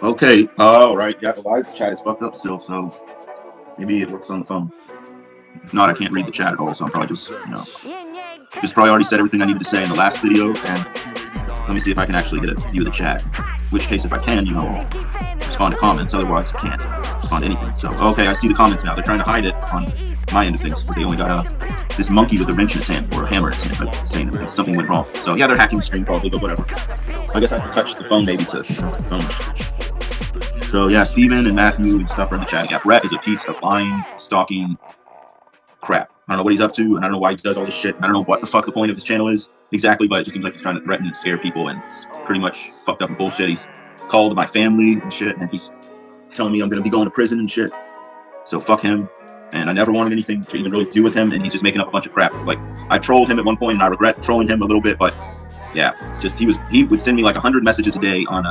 Okay, all right. Yeah, the live chat is fucked up still, so maybe it works on the phone. If not, I can't read the chat at all, so I'm probably just probably already said everything I needed to say in the last video, and let me see if I can actually get a view of the chat. In which case, if I can, respond to comments. Otherwise, I can't respond to anything. So, okay, I see the comments now. They're trying to hide it on my end of things, but they only got this monkey with a wrench in its hand, or a hammer in its hand, but saying that something went wrong. So, yeah, they're hacking the stream probably, but whatever. I guess I can touch the phone maybe to the phone. So, yeah, Steven and Matthew and stuff are in the chat. Yeah, Brett is a piece of lying, stalking crap. I don't know what he's up to, and I don't know why he does all this shit. I don't know what the fuck the point of his channel is exactly, but it just seems like he's trying to threaten and scare people, and it's pretty much fucked up and bullshit. He's called my family and shit, and he's telling me I'm gonna be going to prison and shit. So fuck him. And I never wanted anything to even really do with him, and he's just making up a bunch of crap. Like, I trolled him at one point, and I regret trolling him a little bit, but yeah, just he would send me like 100 messages a day on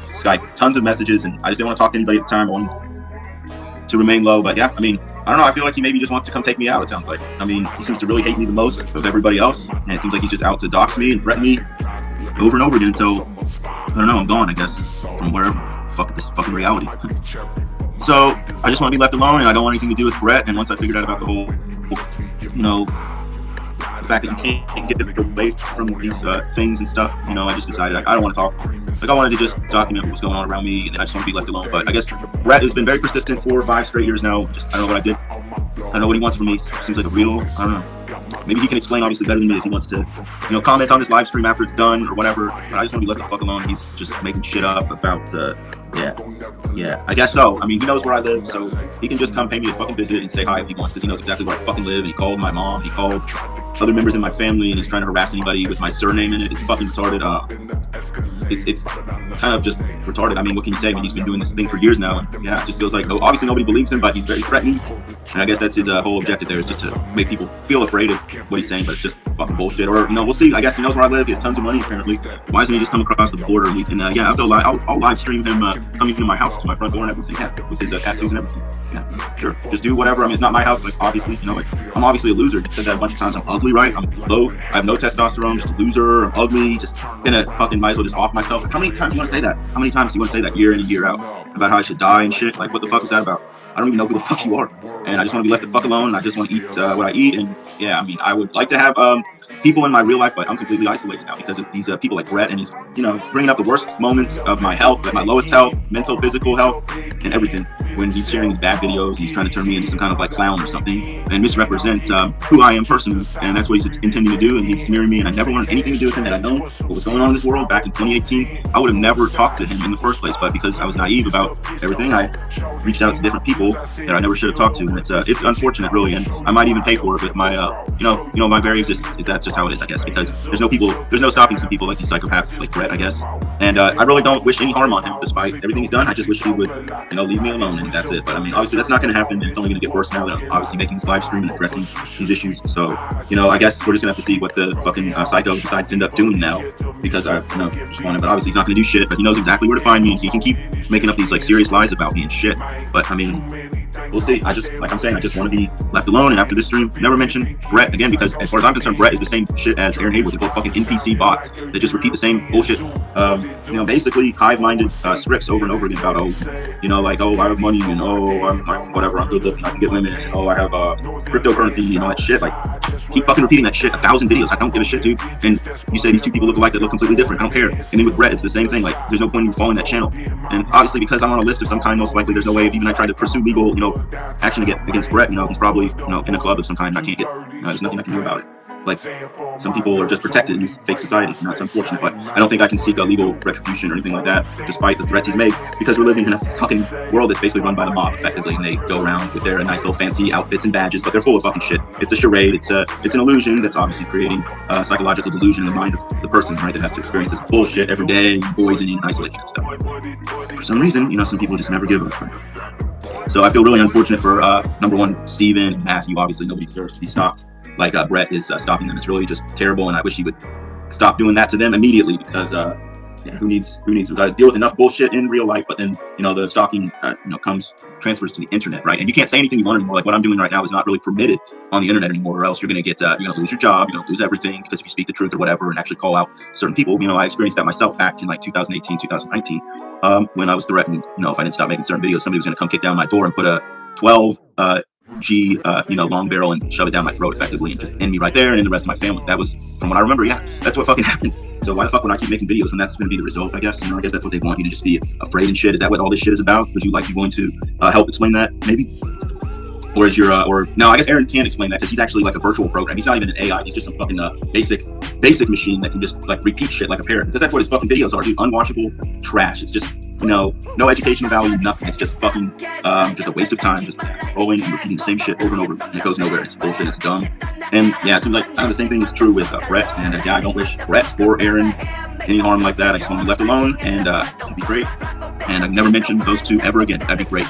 Skype, tons of messages, and I just didn't want to talk to anybody at the time. I wanted to remain low, but yeah, I mean, I don't know, I feel like he maybe just wants to come take me out, it sounds like. I mean, he seems to really hate me the most of everybody else, and it seems like he's just out to dox me and threaten me over and over again until, I don't know, I'm gone, I guess, from wherever. Fuck this fucking reality. So, I just want to be left alone, and I don't want anything to do with Brett, and once I figured out about the whole, the fact that you can't get away from these things and stuff, I just decided I don't want to talk. Like, I wanted to just document what was going on around me, and then I just want to be left alone. But I guess Brett has been very persistent 4 or 5 straight years now. I don't know what I did. I don't know what he wants from me. Seems like a real, I don't know. Maybe he can explain obviously better than me if he wants to, comment on this live stream after it's done or whatever. But I just want to be left the fuck alone. He's just making shit up about, yeah, I guess so. I mean, he knows where I live, so he can just come pay me a fucking visit and say hi if he wants, because he knows exactly where I fucking live. And he called my mom, he called other members in my family, and he's trying to harass anybody with my surname in it. It's fucking retarded. It's kind of just retarded. I mean, what can you say? I mean, he's been doing this thing for years now, and yeah, it just feels like, obviously nobody believes him, but he's very threatening, and I guess that's his whole objective there, is just to make people feel afraid of what he's saying, but it's just fucking bullshit. Or, we'll see. I guess he knows where I live. He has tons of money, apparently. Why doesn't he just come across the border? And yeah, I'll live stream him coming to my house, to my front door and everything, yeah, with his tattoos and everything. Yeah, sure. Just do whatever. I mean, it's not my house, like, obviously, like, I'm obviously a loser. He said that a bunch of times. I'm ugly, right? I'm low. I have no testosterone, just a loser. I'm ugly. Just gonna fucking might as well just off myself. Like, how many times do you want to say that? How many times do you want to say that year in and year out about how I should die and shit? Like, what the fuck is that about? I don't even know who the fuck you are. And I just want to be left the fuck alone. And I just want to eat what I eat. And yeah, I mean, I would like to have people in my real life, but I'm completely isolated now because of these people like Brett, and he's, bringing up the worst moments of my health, at my lowest health, mental, physical health, and everything. When he's sharing these bad videos, he's trying to turn me into some kind of like clown or something and misrepresent who I am personally, and that's what he's intending to do. And he's smearing me, and I never wanted anything to do with him. Had I known what was going on in this world back in 2018, I would have never talked to him in the first place. But because I was naive about everything, I reached out to different people that I never should have talked to, and it's unfortunate, really. And I might even pay for it with my my very existence. That's just how it is, I guess, because there's no stopping some people like these psychopaths like Brett, I guess. And I really don't wish any harm on him, despite everything he's done. I just wish he would, leave me alone, and that's it. But I mean, obviously that's not going to happen, and it's only going to get worse now that I'm obviously making this live stream and addressing these issues. So, I guess we're just going to have to see what the fucking psycho decides to end up doing now, because I, just want him. But obviously he's not going to do shit, but he knows exactly where to find me, and he can keep making up these like serious lies about me and shit. But I mean, we'll see. I just want to be left alone. And after this stream, never mention Brett again, because as far as I'm concerned, Brett is the same shit as Aaron Haywood. They're both fucking NPC bots that just repeat the same bullshit. Basically hive-minded scripts over and over again about, I have money, and I'm whatever, I'm good looking, I can get women, and I have cryptocurrency, that shit. Like, keep fucking repeating that shit 1,000 videos. I don't give a shit, dude. And you say these two people look alike that look completely different. I don't care. And then with Brett, it's the same thing. Like, there's no point in you following that channel. And obviously, because I'm on a list of some kind, most likely there's no way if even I tried to pursue legal, action against Brett, he's probably, in a club of some kind. I can't get, there's nothing I can do about it. Like, some people are just protected in this fake society. It's unfortunate, but I don't think I can seek a legal retribution or anything like that, despite the threats he's made, because we're living in a fucking world that's basically run by the mob, effectively, and they go around with their nice little fancy outfits and badges, but they're full of fucking shit. It's a charade. It's an illusion that's obviously creating a psychological delusion in the mind of the person, right, that has to experience this bullshit every day, poisoning and isolation and stuff. For some reason, some people just never give up, right? So I feel really unfortunate for, number one, Steven and Matthew. Obviously, nobody deserves to be stopped like Brett is stopping them. It's really just terrible, and I wish he would stop doing that to them immediately, because who needs, we've got to deal with enough bullshit in real life, but then, the stalking, comes transfers to the internet, right? And you can't say anything you want anymore. Like what I'm doing right now is not really permitted on the internet anymore, or else you're gonna get you're gonna lose your job, you're gonna lose everything, because if you speak the truth or whatever and actually call out certain people, you know, I experienced that myself back in like 2018, 2019, when I was threatened, you know, if I didn't stop making certain videos, somebody was gonna come kick down my door and put a 12 G, you know, long barrel and shove it down my throat effectively and just end me right there and end the rest of my family. That was, from what I remember, yeah, that's what fucking happened. So why the fuck would I keep making videos when that's going to be the result, I guess? You know, I guess that's what they want you to just be afraid and shit. Is that what all this shit is about? Would you like you going to help explain that, maybe? Or is your, or, no, I guess Aaron can't explain that because he's actually like a virtual program. He's not even an AI. He's just some fucking basic machine that can just like repeat shit like a parrot. Because that's what his fucking videos are, dude. Unwatchable trash. It's just, you know, no educational value, nothing. It's just fucking, just a waste of time, just rolling and repeating the same shit over and over. And it goes nowhere. It's bullshit. It's dumb. And yeah, it seems like kind of the same thing is true with Brett. And yeah, I don't wish Brett or Aaron any harm like that. I just want to be left alone, and it'd be great. And I've never mentioned those two ever again. That'd be great.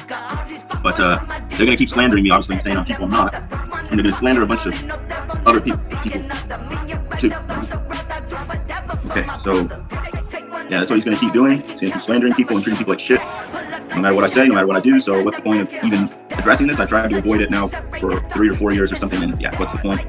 But they're gonna keep slandering me, obviously, and saying I'm people I'm not, and they're gonna slander a bunch of other people too. Okay, so yeah, that's what he's gonna keep doing. He's gonna keep slandering people and treating people like shit, no matter what I say, no matter what I do. So what's the point of even addressing this? I tried to avoid it now for 3 or 4 years or something, and yeah, what's the point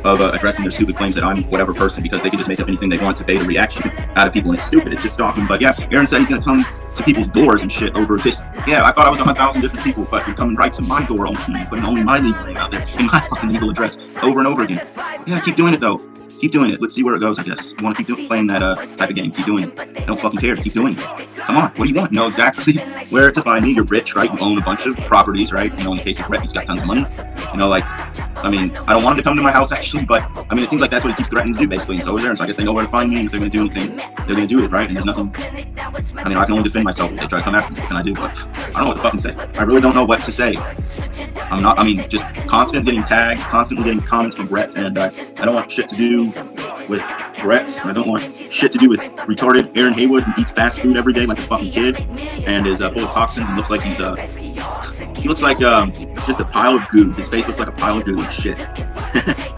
of addressing their stupid claims that I'm whatever person, because they can just make up anything they want to bait a reaction out of people, and it's stupid. It's just stalking. But yeah, Aaron said he's gonna come to people's doors and shit over this. Yeah, I thought I was 1,000 different people, but you're coming right to my door only, putting only my legal name out there in my fucking legal address over and over again. Yeah, keep doing it though. Keep doing it. Let's see where it goes, I guess. You want to keep playing that type of game, keep doing it. I don't fucking care. Keep doing it. Come on. What do you want? You know exactly where to find me. You're rich, right? You own a bunch of properties, right? You know, in the case of Brett, he's got tons of money. You know, like, I mean, I don't want him to come to my house, actually, but, I mean, it seems like that's what he keeps threatening to do, basically, and so is Aaron. So I guess they know where to find me, and if they're going to do anything, they're going to do it, right? And there's nothing, I mean, I can only defend myself if they try to come after me. What can I do? But I don't know what to fucking say. I really don't know what to say. I'm not, I mean, just constant getting tagged, constantly getting comments from Brett, and I don't want shit to do with Brett. I don't want shit to do with retarded Aaron Haywood, who eats fast food every day like a fucking kid and is full of toxins and looks like he's he looks like just a pile of goo. His face looks like a pile of goo and shit.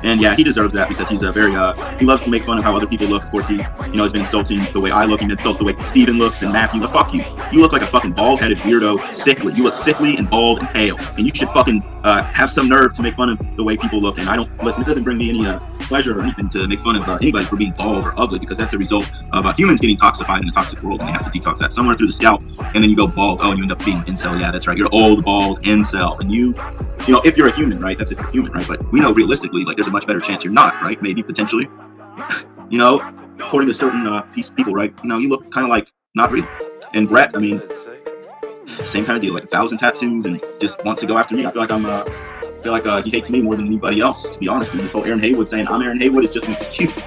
And yeah, he deserves that because he's a very he loves to make fun of how other people look. Of course, he, you know, has been insulting the way I look, and insults the way Steven looks and Matthew. But fuck you. You look like a fucking bald-headed weirdo, sickly. You look sickly and bald and pale, and you should fucking have some nerve to make fun of the way people look. And I don't listen. It doesn't bring me any pleasure or anything to make fun of anybody for being bald or ugly, because that's a result of humans getting toxified in the toxic world, and they have to detox that somewhere through the scalp, and then you go bald. Oh, and you end up being an incel. Yeah, that's right. You're old, bald, incel, and you know, if you're a human, right? That's if you're human, right? But we know realistically, like, there's a much better chance you're not, right? Maybe, potentially. You know, according to certain people, right? You know, you look kind of like not real. And Brett, I mean, same kind of deal, like 1,000 tattoos, and just wants to go after me. I feel like he hates me more than anybody else, to be honest. And this whole Aaron Haywood saying I'm Aaron Haywood is just an excuse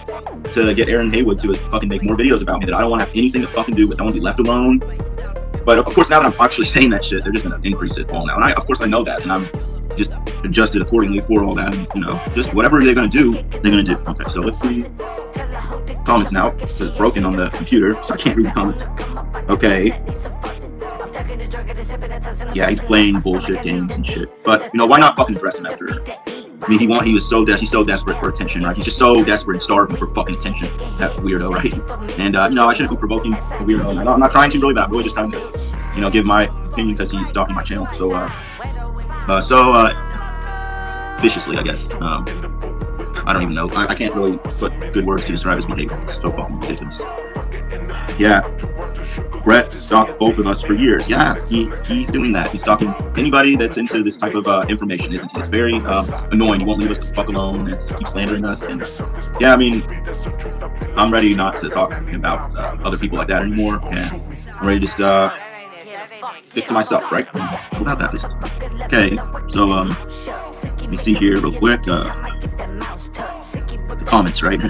to get Aaron Haywood to fucking make more videos about me that I don't want to have anything to fucking do with. I want to be left alone. But of course, now that I'm actually saying that shit, they're just going to increase it all now. And of course I know that, and I'm just adjusted accordingly for all that. And, you know, just whatever they're going to do, they're going to do. Okay, so let's see comments now. It's broken on the computer, so I can't read the comments. Okay. Yeah, he's playing bullshit games and shit. But, you know, why not fucking address him after it? I mean, he's so desperate for attention, right? He's just so desperate and starving for fucking attention, that weirdo, right? And, you know, I shouldn't be provoking a weirdo. I'm not trying to really, but I'm really just trying to, you know, give my opinion because he's stalking my channel. So, viciously, I guess. I don't even know. I can't really put good words to describe his behavior. It's so fucking ridiculous. Yeah. Brett stalked both of us for years. Yeah, he's doing that. He's stalking anybody that's into this type of information, isn't he? It's very annoying. He won't leave us the fuck alone. He keeps slandering us. And yeah, I mean, I'm ready not to talk about other people like that anymore. And I'm ready to just stick to myself, right? What about that? Okay, so let me see here real quick. The comments, right?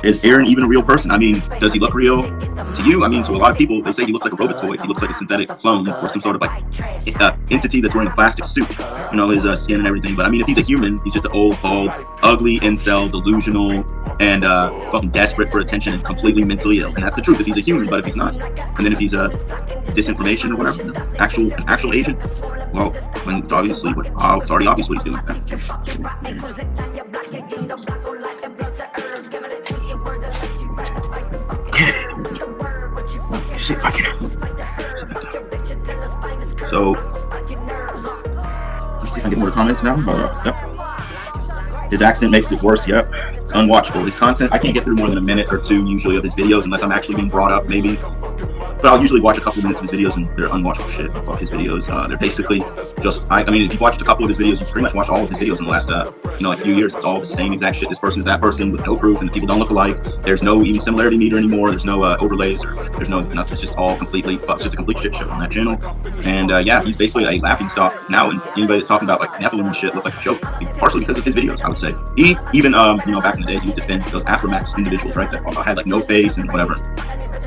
Is Aaron even a real person? I mean, does he look real to you? I mean, to a lot of people, they say he looks like a robotoid. He looks like a synthetic clone or some sort of like entity that's wearing a plastic suit. You know, his skin and everything. But I mean, if he's a human, he's just an old, bald, ugly incel, delusional, and fucking desperate for attention and completely mentally ill. And that's the truth if he's a human. But if he's not, and then if he's a disinformation or whatever, actual agent, well, then it's obviously it's already obvious what he's doing. That's the case. So I get more comments now. Yep. His accent makes it worse. Yep. It's unwatchable. His content, I can't get through more than a minute or two usually of his videos unless I'm actually being brought up, maybe. But I'll usually watch a couple of minutes of his videos and they're unwatchable shit. Fuck his videos. They're basically just, I mean, if you've watched a couple of his videos, you've pretty much watched all of his videos in the last, like few years. It's all the same exact shit. This person is that person with no proof, and the people don't look alike. There's no even similarity meter anymore. There's no overlays, or there's no nothing. It's just all completely, it's just a complete shit show on that channel. And yeah, he's basically a laughing stock now, and anybody that's talking about like Nephilim and shit look like a joke, partially because of his videos, I would say. He even, back in the day, he would defend those Afromax individuals, right, that had like no face and whatever,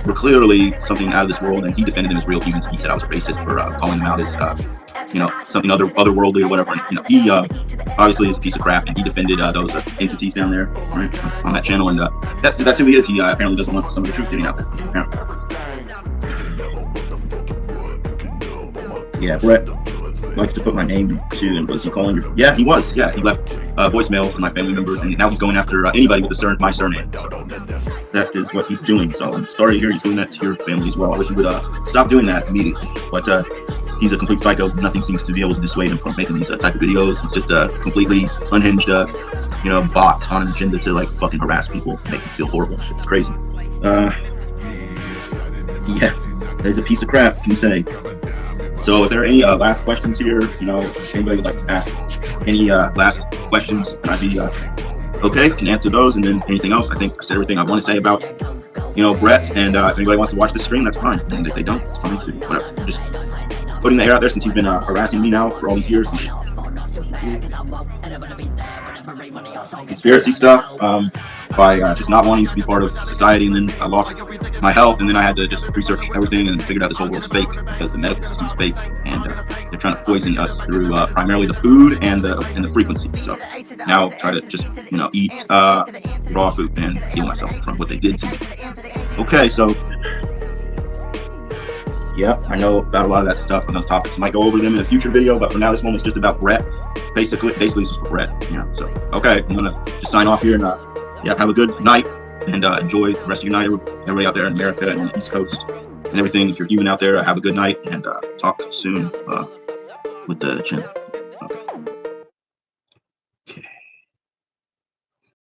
were clearly something out of this world, and he defended them as real humans. He said I was a racist for calling them out as, something otherworldly or whatever. And, he obviously is a piece of crap, and he defended those entities down there, right, on that channel. And that's who he is. He apparently doesn't want some of the truth getting out there. Yeah, Brett likes to put my name too, and was he calling your? Yeah, he was. Yeah, he left voicemails to my family members, and now he's going after anybody with my surname. So that is what he's doing. So I'm sorry to hear he's doing that to your family as well. I wish he would stop doing that immediately. But he's a complete psycho. Nothing seems to be able to dissuade him from making these type of videos. He's just a completely unhinged, bot on an agenda to like fucking harass people, make them feel horrible. It's crazy. Yeah, he's a piece of crap. Can you say? So if there are any last questions here, if anybody would like to ask any last questions, I'd be okay, can answer those. And then anything else, I think I said everything I want to say about, Brett. And if anybody wants to watch this stream, that's fine. And if they don't, it's fine too. Whatever. I'm just putting the air out there since he's been harassing me now for all these years. Conspiracy stuff, by just not wanting to be part of society, and then I lost my health, and then I had to just research everything and figured out this whole world's fake because the medical system's fake, and they're trying to poison us through primarily the food and the frequencies. So now try to just eat raw food and heal myself from what they did to me. Okay, so yeah, I know about a lot of that stuff and those topics. I might go over them in a future video, but for now, this one was just about Brett. Basically, this is for Brett. So okay, I'm gonna just sign off here and have a good night and enjoy the rest of your night, everybody out there in America and the East Coast and everything. If you're human out there, have a good night and talk soon with the channel.